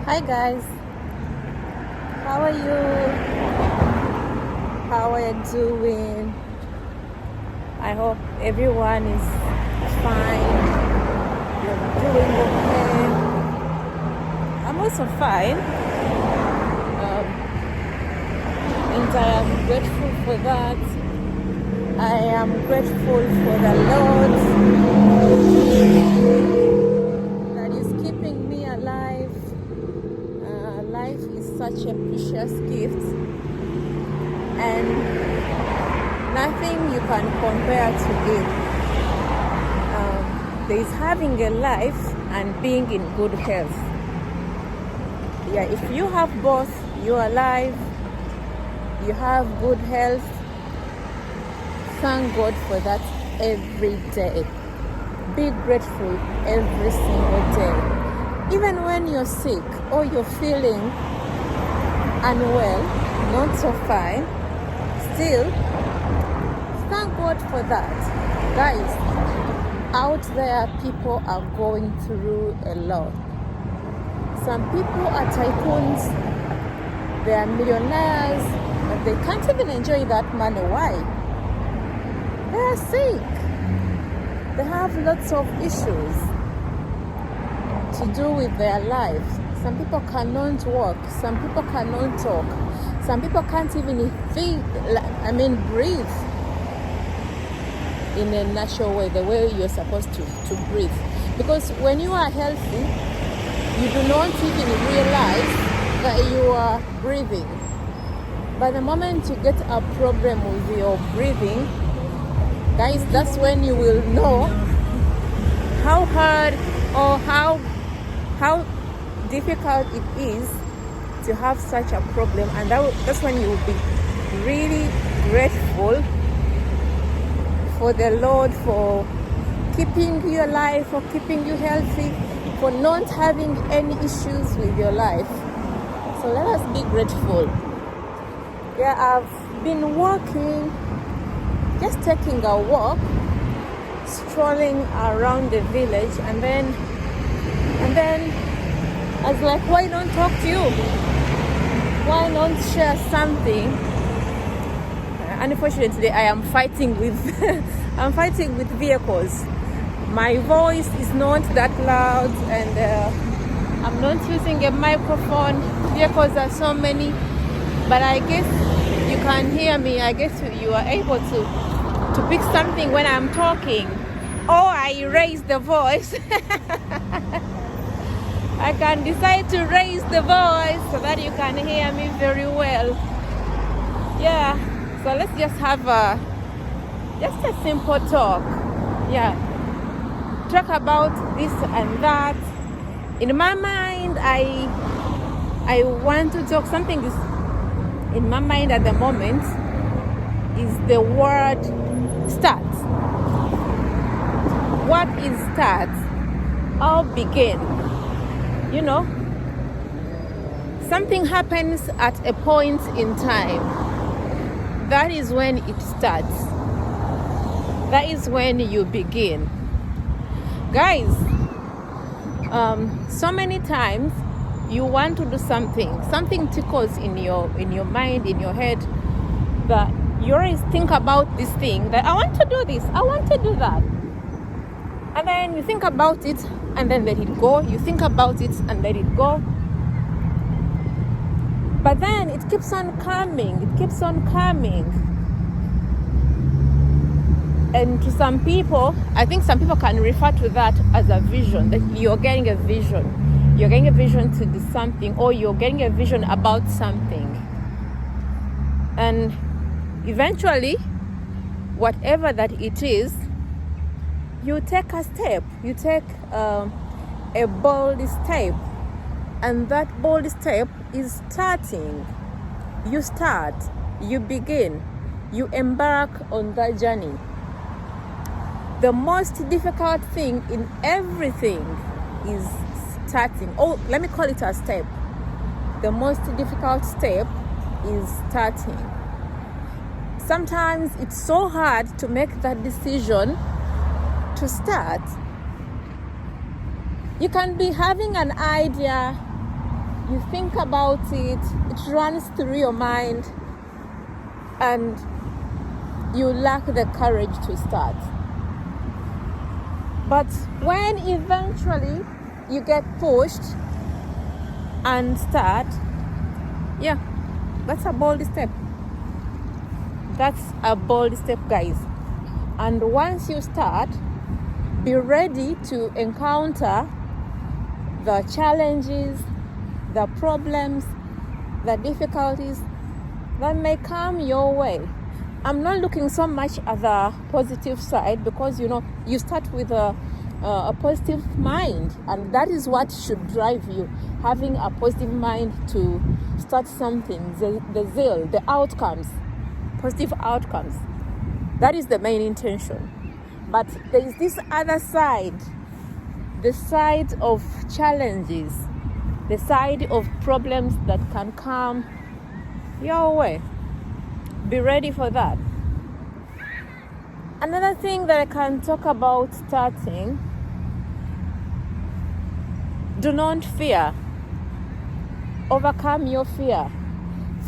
Hi guys, how are you? How are you doing? I hope everyone is fine. You're doing okay. I'm also fine. And I am grateful for that. I am grateful for the Lord that is keeping me alive. Life is such a precious gift, and nothing you can compare to it. There is having a life and being in good health. Yeah, if you have both, you're alive, you have good health. Thank God for that every day. Be grateful every single day. Even when you're sick or you're feeling unwell, not so fine, still thank God for that. Guys, out there people are going through a lot. Some people are tycoons, they are millionaires, but they can't even enjoy that money. Why? They are sick. They have lots of issues to do with their lives. Some people cannot walk. Some people cannot talk. Some people can't even breathe in a natural way, the way you're supposed to breathe. Because when you are healthy, you do not even realize that you are breathing. But the moment you get a problem with your breathing, guys, that's when you will know how hard or how difficult it is to have such a problem, and that's when you will be really grateful for the Lord for keeping you alive, for keeping you healthy, for not having any issues with your life. So let us be grateful. Yeah, I've been walking, just taking a walk, strolling around the village, and then I was like, why not talk to you? Why not share something? Unfortunately, I am fighting with I'm fighting with vehicles. My voice is not that loud, and I'm not using a microphone. Vehicles are so many, but I guess you can hear me. I guess you are able to pick something when I'm talking. Or I raise the voice. I can decide to raise the voice so that you can hear me very well. Yeah, so let's just have a simple talk. Yeah, talk about this and that. In my mind, I want to talk something is in my mind at the moment is the word start. What is start? I'll begin. You know, something happens at a point in time. That is when it starts. That is when you begin. Guys, so many times you want to do something tickles in your mind, in your head, that you always think about this thing, that I want to do this, I want to do that. And then you think about it and then let it go. You think about it and let it go. But then it keeps on coming. It keeps on coming. And to some people, I think some people can refer to that as a vision. That you're getting a vision. You're getting a vision to do something, or you're getting a vision about something. And eventually, whatever that it is, you take a step, you take a bold step, and that bold step is starting. You start, you begin, you embark on that journey. The most difficult thing in everything is starting. Oh, let me call it a step. The most difficult step is starting. Sometimes it's so hard to make that decision to start. You can be having an idea You think about it, it runs through your mind, and you lack the courage to start. But when eventually you get pushed and start, yeah, that's a bold step. That's a bold step, guys. And once you start, be ready to encounter the challenges, the problems, the difficulties that may come your way. I'm not looking so much at the positive side, because you start with a positive mind, and that is what should drive you. Having a positive mind to start something, the zeal, the outcomes, positive outcomes. That is the main intention. But there is this other side, the side of challenges, the side of problems that can come your way. Be ready for that. Another thing that I can talk about starting: do not fear. Overcome your fear.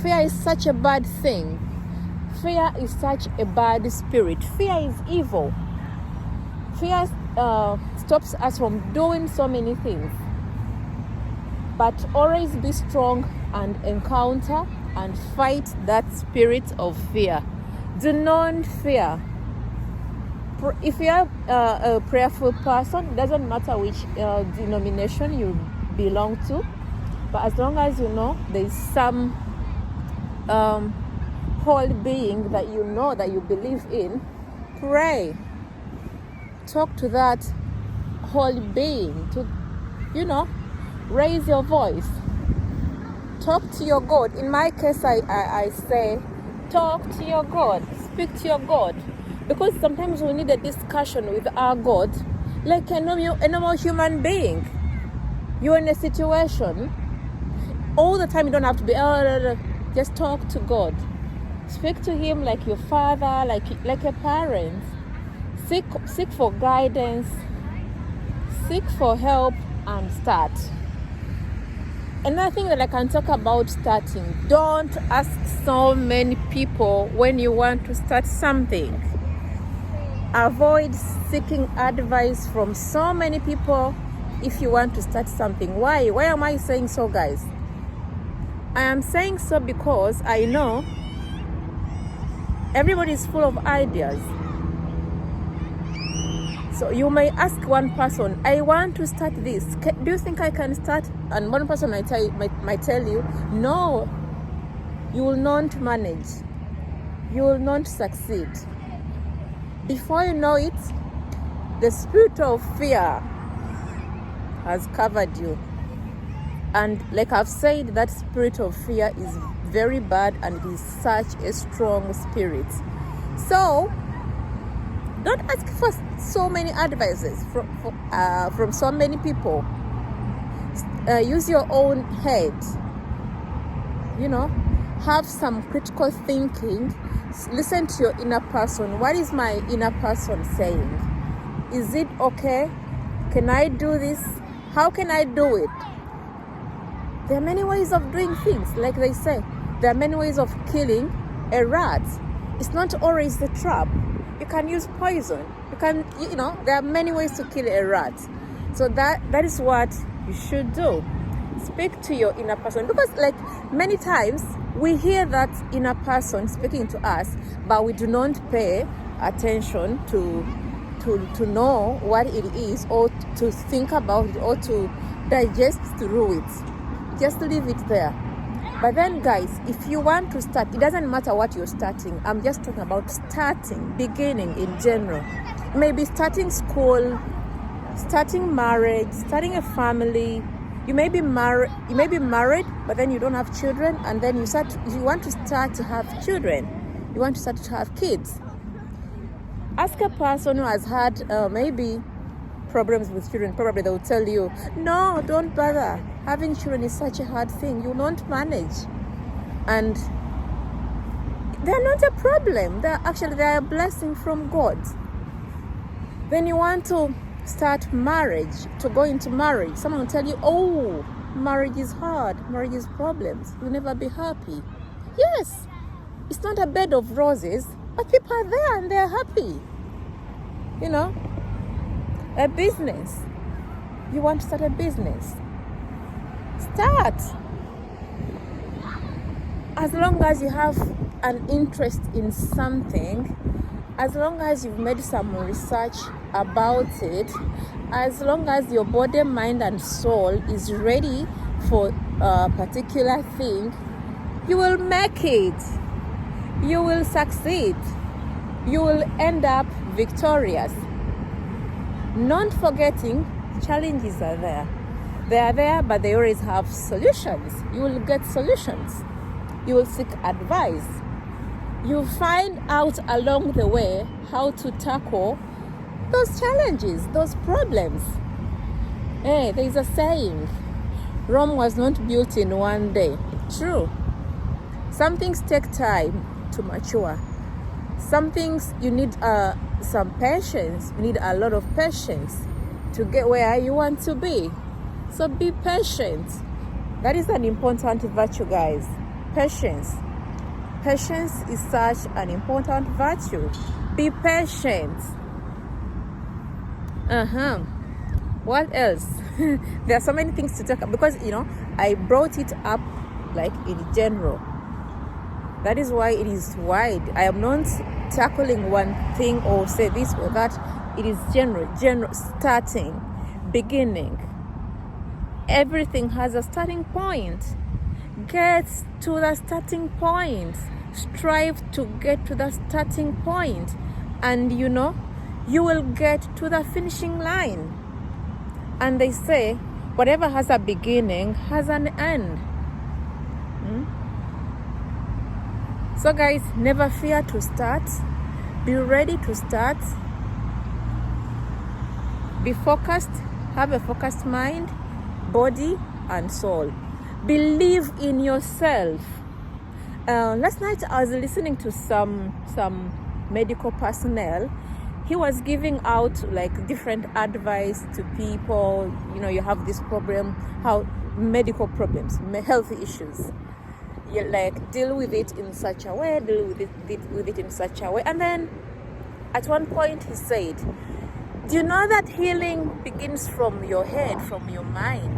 Fear is such a bad thing. Fear is such a bad spirit. Fear is evil. Fear stops us from doing so many things. But always be strong and encounter and fight that spirit of fear. Do not fear. If you are a prayerful person, it doesn't matter which denomination you belong to, but as long as you know there is some whole being that that you believe in, pray. Talk to that whole being. Raise your voice. Talk to your God. In my case, I say, talk to your God. Speak to your God. Because sometimes we need a discussion with our God, like a normal human being. You're in a situation, all the time you don't have to be, just talk to God. Speak to Him like your father, like a parent. Seek for guidance, seek for help, and start. Another thing that I can talk about starting: don't ask so many people when you want to start something. Avoid seeking advice from so many people if you want to start something. Why? Why am I saying so, guys? I am saying so because I know everybody is full of ideas. So you may ask one person, I want to start this. Do you think I can start? And one person might tell you, no, you will not manage. You will not succeed. Before you know it, the spirit of fear has covered you. And like I've said, that spirit of fear is very bad, and it is such a strong spirit. So don't ask for so many advices from so many people. Use your own head. Have some critical thinking. Listen to your inner person. What is my inner person saying? Is it okay? Can I do this? How can I do it? There are many ways of doing things. Like they say, there are many ways of killing a rat. It's not always the trap. You can use poison. There are many ways to kill a rat. So that is what you should do. Speak to your inner person, because many times we hear that inner person speaking to us, but we do not pay attention to know what it is, or to think about it, or to digest through it. Just leave it there. But then, guys, if you want to start, it doesn't matter what you're starting. I'm just talking about starting, beginning in general. Maybe starting school, starting marriage, starting a family. You may be married, but then you don't have children, and then you want to start to have children. You want to start to have kids. Ask a person who has had maybe problems with children. Probably they will tell you, no, don't bother. Having children is such a hard thing. You won't manage. And they're not a problem. They're a blessing from God. Then you want to start marriage, to go into marriage. Someone will tell you, oh, Marriage is hard. Marriage is problems. You'll never be happy. Yes, it's not a bed of roses, but people are there and they're happy. You know, a business. You want to start a business? Start. As long as you have an interest in something, as long as you've made some research about it, as long as your body, mind, and soul is ready for a particular thing, you will make it. You will succeed. You will end up victorious. Not forgetting, challenges are there. They are there, but they always have solutions. You will get solutions. You will seek advice. You find out along the way how to tackle those challenges, those problems. Hey, there is a saying, Rome was not built in one day. True. Some things take time to mature. Some things you need some patience. You need a lot of patience to get where you want to be. So be patient. That is an important virtue, guys. Patience. Patience is such an important virtue. Be patient. What else? There are so many things to talk about because, I brought it up like in general. That is why it is wide. I am not tackling one thing or say this or that. It is general, starting, beginning. Everything has a starting point. Get to the starting point. Strive to get to the starting point. And you will get to the finishing line. And they say, whatever has a beginning has an end. So guys, never fear to start. Be ready to start. Be focused. Have a focused mind, body, and soul. Believe in yourself. Last night I was listening to some medical personnel. He was giving out like different advice to people. You have this problem, how medical problems, health issues. You deal with it in such a way, deal with it in such a way. And then at one point he said, do you know that healing begins from your head, from your mind?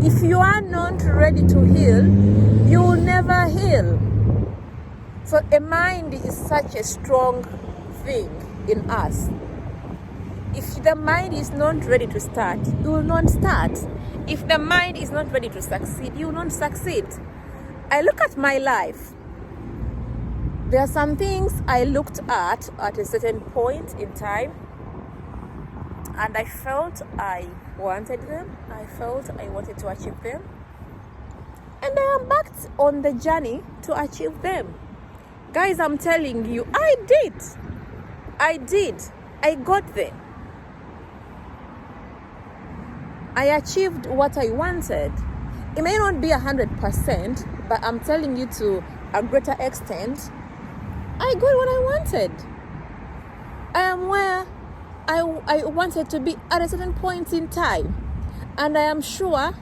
If you are not ready to heal, you will never heal. So a mind is such a strong thing in us. If the mind is not ready to start, you will not start. If the mind is not ready to succeed, you will not succeed. I look at my life. There are some things I looked at a certain point in time, and I felt I wanted them. I felt I wanted to achieve them. And I embarked on the journey to achieve them. Guys, I'm telling you, I did. I got there. I achieved what I wanted. It may not be 100%, but I'm telling you to a greater extent, I got what I wanted. I am where I wanted to be at a certain point in time. And I am sure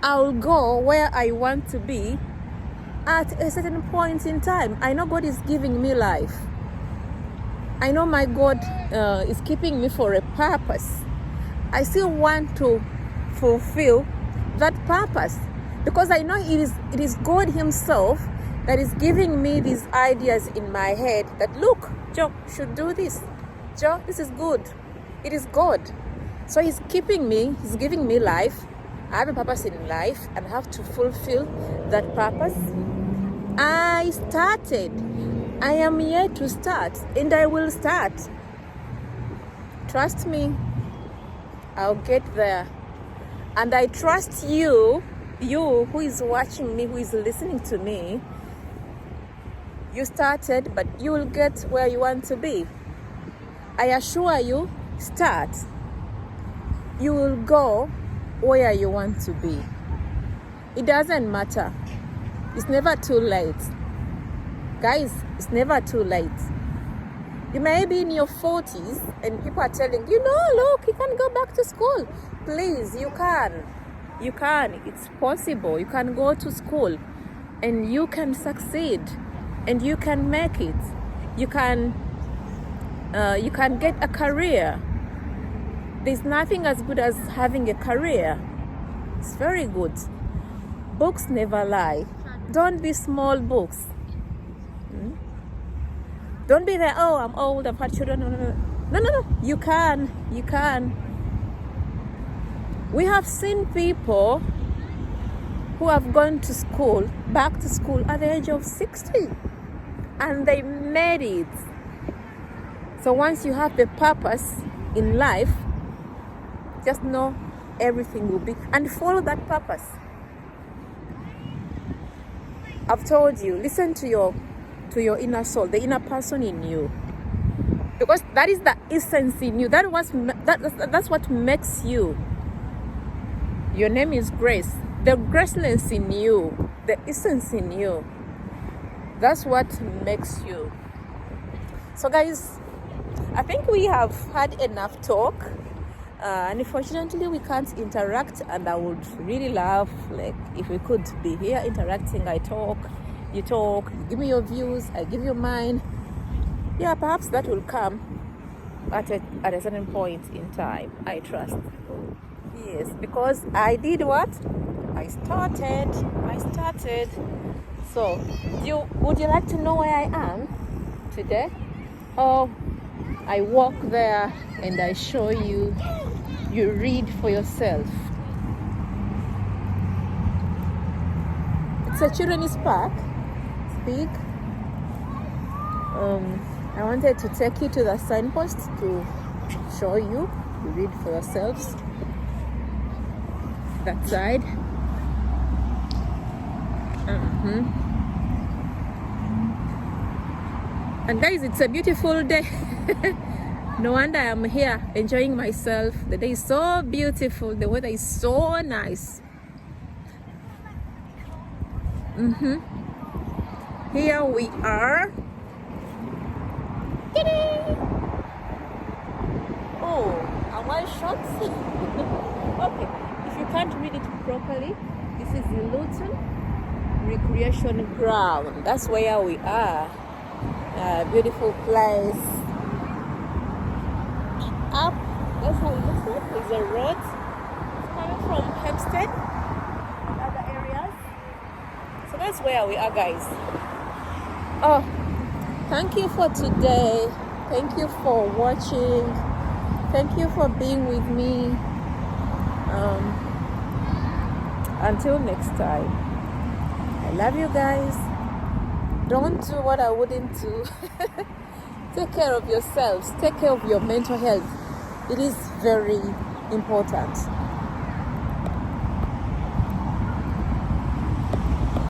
I'll go where I want to be at a certain point in time. I know God is giving me life. I know my God is keeping me for a purpose. I still want to fulfill that purpose because I know it is God himself that is giving me these ideas in my head that, look, Joe should do this. Joe, this is good. It is God. So he's keeping me, he's giving me life. I have a purpose in life and I have to fulfill that purpose. I started. I am yet to start and I will start. Trust me, I'll get there. And I trust you who is watching me, who is listening to me. You started, but you will get where you want to be. I assure you, start. You will go where you want to be. It doesn't matter. It's never too late. Guys, it's never too late. You may be in your 40s and people are telling you, no, look, you can go back to school. Please, you can. You can. It's possible. You can go to school and you can succeed and you can make it. You can get a career. There's nothing as good as having a career. It's very good. Books never lie. Don't be small books. Don't be there, oh, I'm old, I've had children. No. You can. We have seen people who have gone to school, back to school at the age of 60, and they made it. So once you have the purpose in life, just know everything will be, and follow that purpose. I've told you, listen to your inner soul, the inner person in you, because that is the essence in you. That's what makes you. Your name is Grace. The graceless in you, the essence in you, that's what makes you. So guys, I think we have had enough talk. Unfortunately, we can't interact, and I would really love, like, if we could be here interacting. I talk, you talk, you give me your views, I give you mine. Yeah, perhaps that will come at a certain point in time, I trust. Yes, because I did what? I started. So, would you like to know where I am today? Oh, I walk there and I show you. You read for yourself. It's a children's park. It's big. I wanted to take you to the signpost to show you. You read for yourselves. That side. And guys, it's a beautiful day. No wonder I'm here enjoying myself. The day is so beautiful. The weather is so nice. Here we are. Oh, am I short? Okay. If you can't read it properly, this is the Luton Recreation Ground. That's where we are. Beautiful place. Up, that's how it looks like. There's a road coming from Hempstead and other areas. So that's where we are, guys. Oh, thank you for today. Thank you for watching. Thank you for being with me. Until next time, I love you guys. Don't do what I wouldn't do. Take care of yourselves. Take care of your mental health. It is very important.